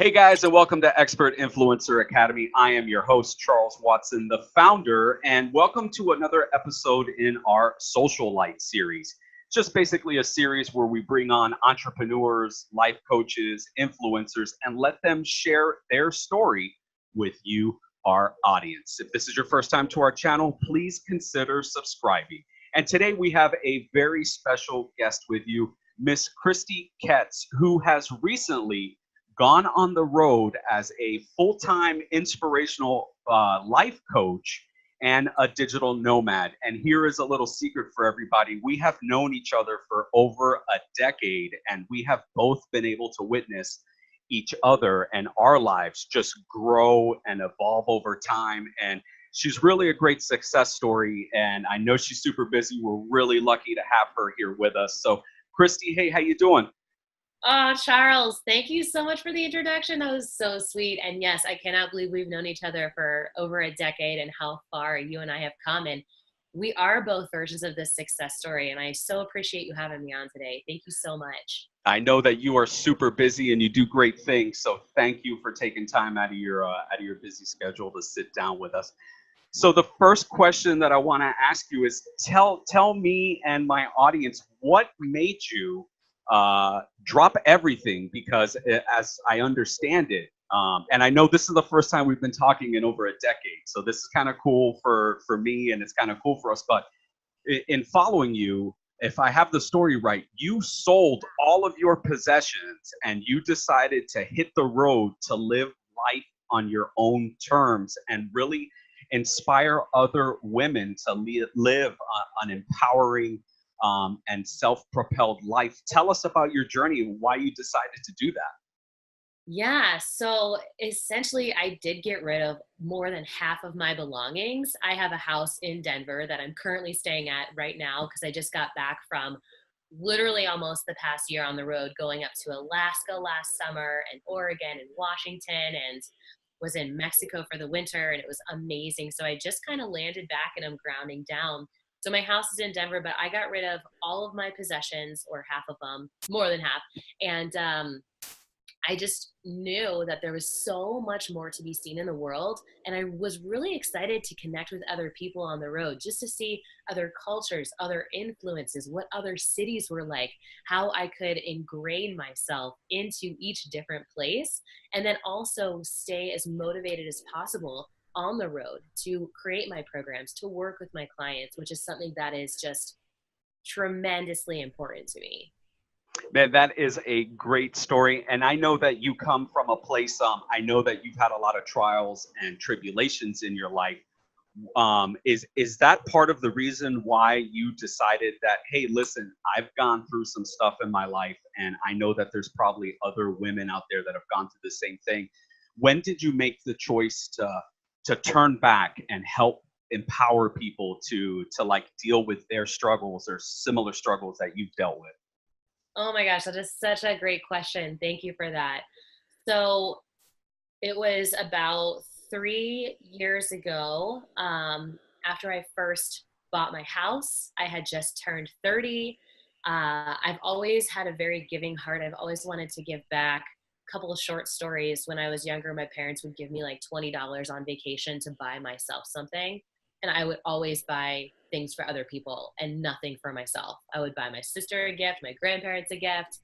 Hey guys, and welcome to Expert Influencer Academy. I am your host, Charles Watson, the founder, and welcome to another episode in our Social Light series. Just basically a series where we bring on entrepreneurs, life coaches, influencers, and let them share their story with you, our audience. If this is your first time to our channel, please consider subscribing. And today we have a very special guest with you, Miss Christy Ketz, who has recently gone on the road as a full-time inspirational life coach and a digital nomad. And here is a little secret for everybody. We have known each other for over a decade, and we have both been able to witness each other and our lives just grow and evolve over time. And she's really a great success story, and I know she's super busy. We're really lucky to have her here with us. So Christy, hey, how you doing? Oh, Charles, thank you so much for the introduction. That was so sweet. And yes, I cannot believe we've known each other for over a decade and how far you and I have come. And we are both versions of this success story. And I so appreciate you having me on today. Thank you so much. I know that you are super busy and you do great things. So thank you for taking time out of your busy schedule to sit down with us. So the first question that I want to ask you is tell me and my audience what made you drop everything, because as I understand it, and I know this is the first time we've been talking in over a decade, so this is kind of cool for me, and it's kind of cool for us. But in following you, if I have the story right, you sold all of your possessions and you decided to hit the road to live life on your own terms and really inspire other women to live an empowering and self-propelled life. Tell us about your journey and why you decided to do that. Yeah, so essentially, I did get rid of more than half of my belongings. I have a house in Denver that I'm currently staying at right now because I just got back from literally almost the past year on the road, going up to Alaska last summer and Oregon and Washington, and was in Mexico for the winter, and it was amazing. So I just kind of landed back and I'm grounding down. So my house is in Denver, but I got rid of all of my possessions, or half of them, more than half. And I just knew that there was so much more to be seen in the world. And I was really excited to connect with other people on the road, just to see other cultures, other influences, what other cities were like, how I could ingrain myself into each different place, and then also stay as motivated as possible on the road to create my programs, to work with my clients, which is something that is just tremendously important to me. Man, that is a great story. And I know that you come from a place, I know that you've had a lot of trials and tribulations in your life. Is that part of the reason why you decided that, hey, listen, I've gone through some stuff in my life, and I know that there's probably other women out there that have gone through the same thing. When did you make the choice to turn back and help empower people to like deal with their struggles or similar struggles that you've dealt with? Oh my gosh, that is such a great question. Thank you for that. So it was about 3 years ago, after I first bought my house. I had just turned 30. I've always had a very giving heart. I've always wanted to give back. A couple of short stories. When I was younger, my parents would give me like $20 on vacation to buy myself something. And I would always buy things for other people and nothing for myself. I would buy my sister a gift, my grandparents a gift.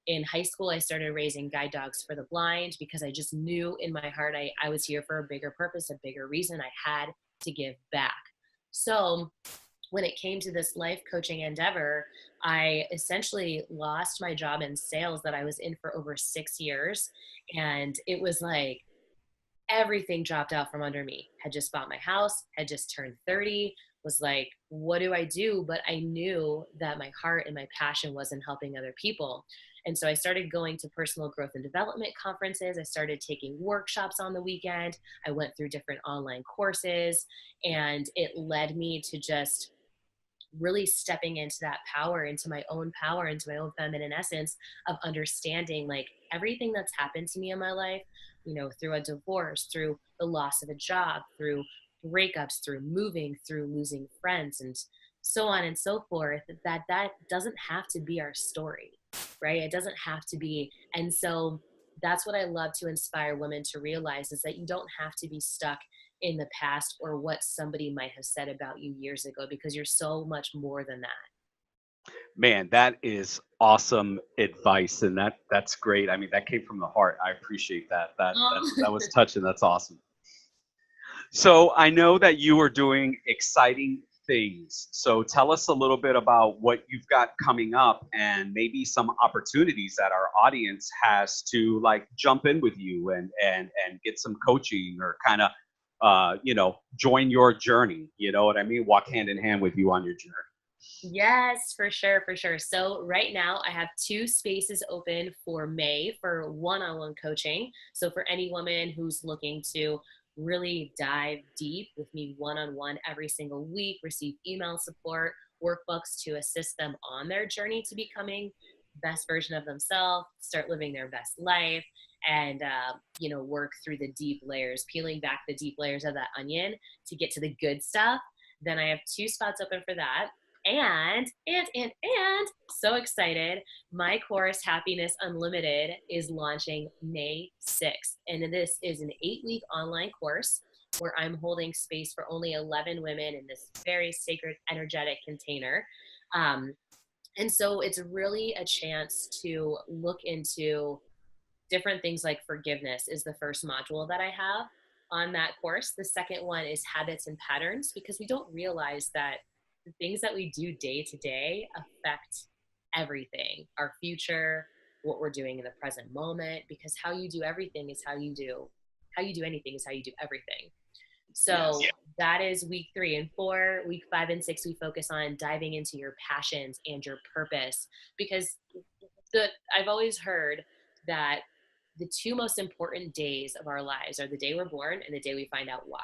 In high school, I started raising guide dogs for the blind because I just knew in my heart I was here for a bigger purpose, a bigger reason. I had to give back. So when it came to this life coaching endeavor, I essentially lost my job in sales that I was in for over 6 years. And it was like everything dropped out from under me. Had just bought my house, had just turned 30, was like, what do I do? But I knew that my heart and my passion was in helping other people. And so I started going to personal growth and development conferences. I started taking workshops on the weekend. I went through different online courses, and it led me to just really stepping into that power, into my own power, into my own feminine essence of understanding like everything that's happened to me in my life, through a divorce, through the loss of a job, through breakups, through moving, through losing friends, and so on and so forth, that doesn't have to be our story, right? It doesn't have to be. And so that's what I love to inspire women to realize, is that you don't have to be stuck in the past or what somebody might have said about you years ago, because you're so much more than that. Man, that is awesome advice, and that's great. I mean, that came from the heart. I appreciate that. That was touching. That's awesome. So I know that you are doing exciting things. So tell us a little bit about what you've got coming up, and maybe some opportunities that our audience has to like jump in with you and get some coaching, or kind of join your journey. You know what I mean? Walk hand in hand with you on your journey. Yes, for sure, for sure. So right now I have 2 spaces open for May for one-on-one coaching. So for any woman who's looking to really dive deep with me one-on-one every single week, receive email support, workbooks to assist them on their journey to becoming best version of themselves, start living their best life, and work through the deep layers, peeling back the deep layers of that onion to get to the good stuff. Then I have 2 spots open for that. And so excited. My course, Happiness Unlimited, is launching May 6th. And this is an 8-week online course where I'm holding space for only 11 women in this very sacred, energetic container. And so it's really a chance to look into different things, like forgiveness is the first module that I have on that course. The second one is habits and patterns, because we don't realize that the things that we do day to day affect everything, our future, what we're doing in the present moment, because how you do everything is how you do anything is how you do everything. So Yes. that is week 3 and 4. Week 5 and 6, we focus on diving into your passions and your purpose, because I've always heard that the 2 most important days of our lives are the day we're born and the day we find out why.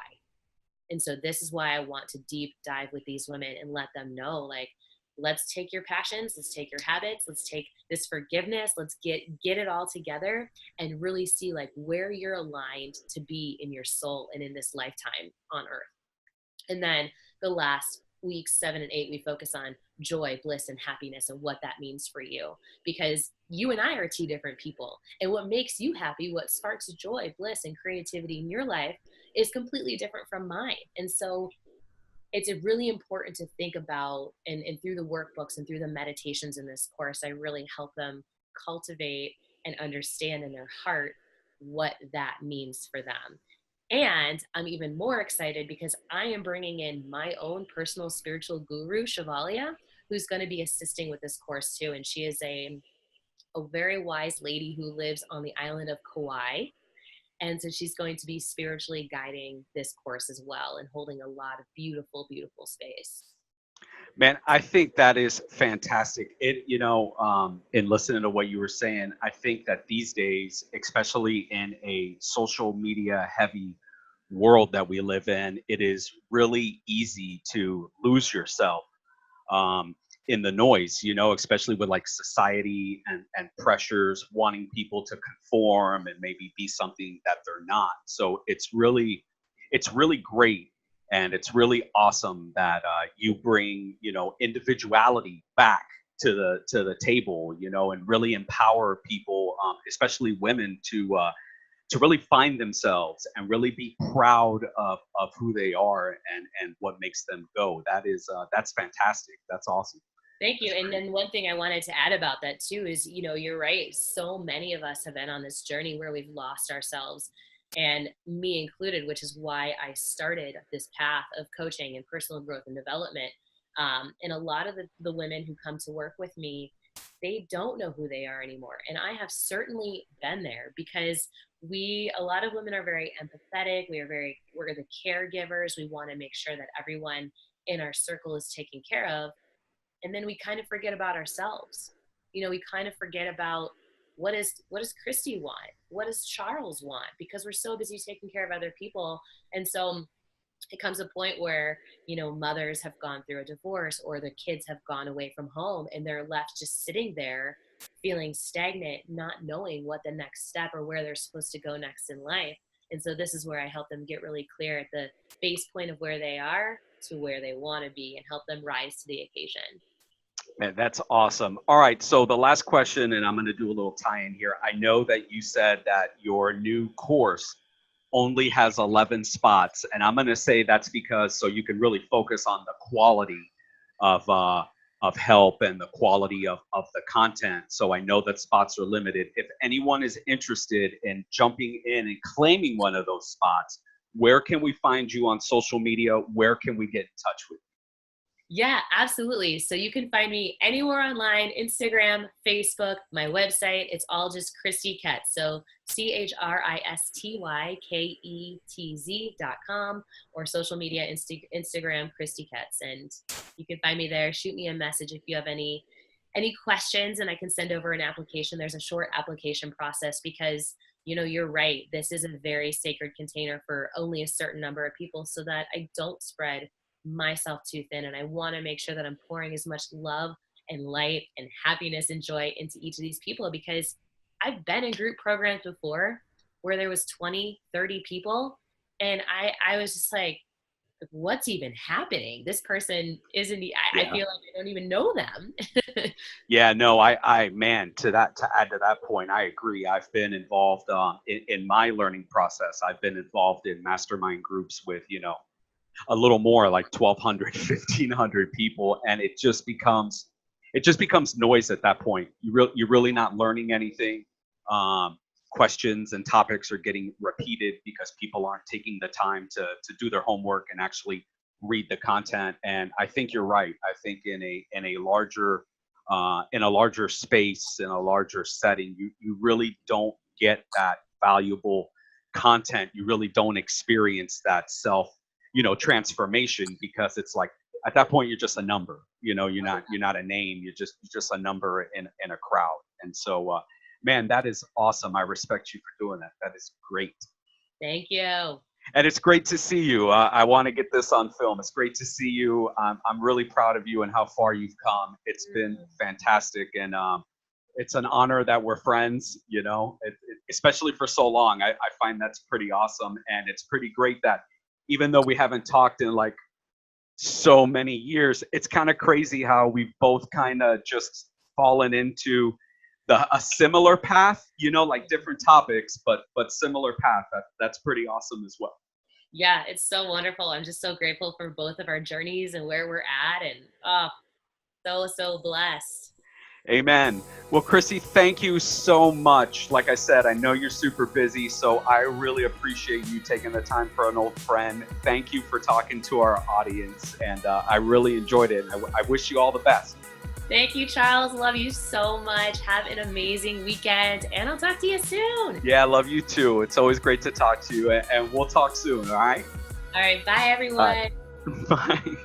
And so this is why I want to deep dive with these women and let them know, like, let's take your passions, let's take your habits, let's take this forgiveness, let's get it all together and really see like where you're aligned to be in your soul and in this lifetime on earth. And then the last weeks 7 and 8, we focus on joy, bliss, and happiness and what that means for you. Because you and I are 2 different people. And what makes you happy, what sparks joy, bliss, and creativity in your life is completely different from mine. And so it's really important to think about, and through the workbooks and through the meditations in this course, I really help them cultivate and understand in their heart what that means for them. And I'm even more excited because I am bringing in my own personal spiritual guru, Shavalia, who's going to be assisting with this course too. And she is a very wise lady who lives on the island of Kauai. And so she's going to be spiritually guiding this course as well and holding a lot of beautiful, beautiful space. Man, I think that is fantastic. In listening to what you were saying, I think that these days, especially in a social media heavy world that we live in, it is really easy to lose yourself um, in the noise, especially with like society and pressures wanting people to conform and maybe be something that they're not. So it's really great, and it's really awesome that you bring individuality back to the table, and really empower people, especially women, to really find themselves and really be proud of who they are and what makes them go. That's fantastic. That's awesome. Thank you. That's And great. then one thing I wanted to add about that too is, you're right. So many of us have been on this journey where we've lost ourselves, and me included, which is why I started this path of coaching and personal growth and development. And a lot of the women who come to work with me, they don't know who they are anymore. And I have certainly been there, because a lot of women are very empathetic. We're the caregivers. We want to make sure that everyone in our circle is taken care of, and then we kind of forget about ourselves. We kind of forget about what does Christy want? What does Charles want? Because we're so busy taking care of other people. And so it comes a point where, mothers have gone through a divorce, or the kids have gone away from home, and they're left just sitting there feeling stagnant, not knowing what the next step or where they're supposed to go next in life. And so this is where I help them get really clear at the base point of where they are to where they want to be, and help them rise to the occasion. Man, that's awesome. All right, so the last question, and I'm going to do a little tie-in here. I know that you said that your new course only has 11 spots, and I'm going to say that's because so you can really focus on the quality of help and the quality of the content. So I know that spots are limited. If anyone is interested in jumping in and claiming one of those spots, where can we find you on social media? Where can we get in touch with Yeah, absolutely. So you can find me anywhere online, Instagram, Facebook, my website. It's all just Christy Ketz. So Christyketz.com or social media, Instagram, Christy Ketz. And you can find me there. Shoot me a message if you have any questions, and I can send over an application. There's a short application process because, you're right. This is a very sacred container for only a certain number of people so that I don't spread myself too thin. And I want to make sure that I'm pouring as much love and light and happiness and joy into each of these people, because I've been in group programs before where there was 20, 30 people. And I was just like, what's even happening? This person isn't, I feel like I don't even know them. Yeah, no, man, to add to that point, I agree. I've been involved in my learning process. I've been involved in mastermind groups with, a little more like 1,200, 1,500 people. And it just becomes noise at that point. You're really not learning anything. Questions and topics are getting repeated because people aren't taking the time to do their homework and actually read the content. And I think you're right. I think in a larger space, in a larger setting, you really don't get that valuable content. You really don't experience that transformation, because it's like at that point you're just a number. You're not a name. You're just a number in a crowd. And so man, that is awesome. I respect you for doing that. That is great. Thank you. And it's great to see you. I want to get this on film. It's great to see you. I'm really proud of you and how far you've come. It's been fantastic. And it's an honor that we're friends, especially for so long. I find that's pretty awesome. And it's pretty great that even though we haven't talked in like so many years, it's kind of crazy how we've both kind of just fallen into a similar path, like different topics, but similar path. That's pretty awesome as well. Yeah, it's so wonderful. I'm just so grateful for both of our journeys and where we're at, and so blessed. Amen. Well, Christy, thank you so much. Like I said, I know you're super busy, so I really appreciate you taking the time for an old friend. Thank you for talking to our audience, and I really enjoyed it. I wish you all the best. Thank you, Charles. Love you so much. Have an amazing weekend, and I'll talk to you soon. Yeah, love you too. It's always great to talk to you, and we'll talk soon, all right? All right. Bye, everyone. Bye.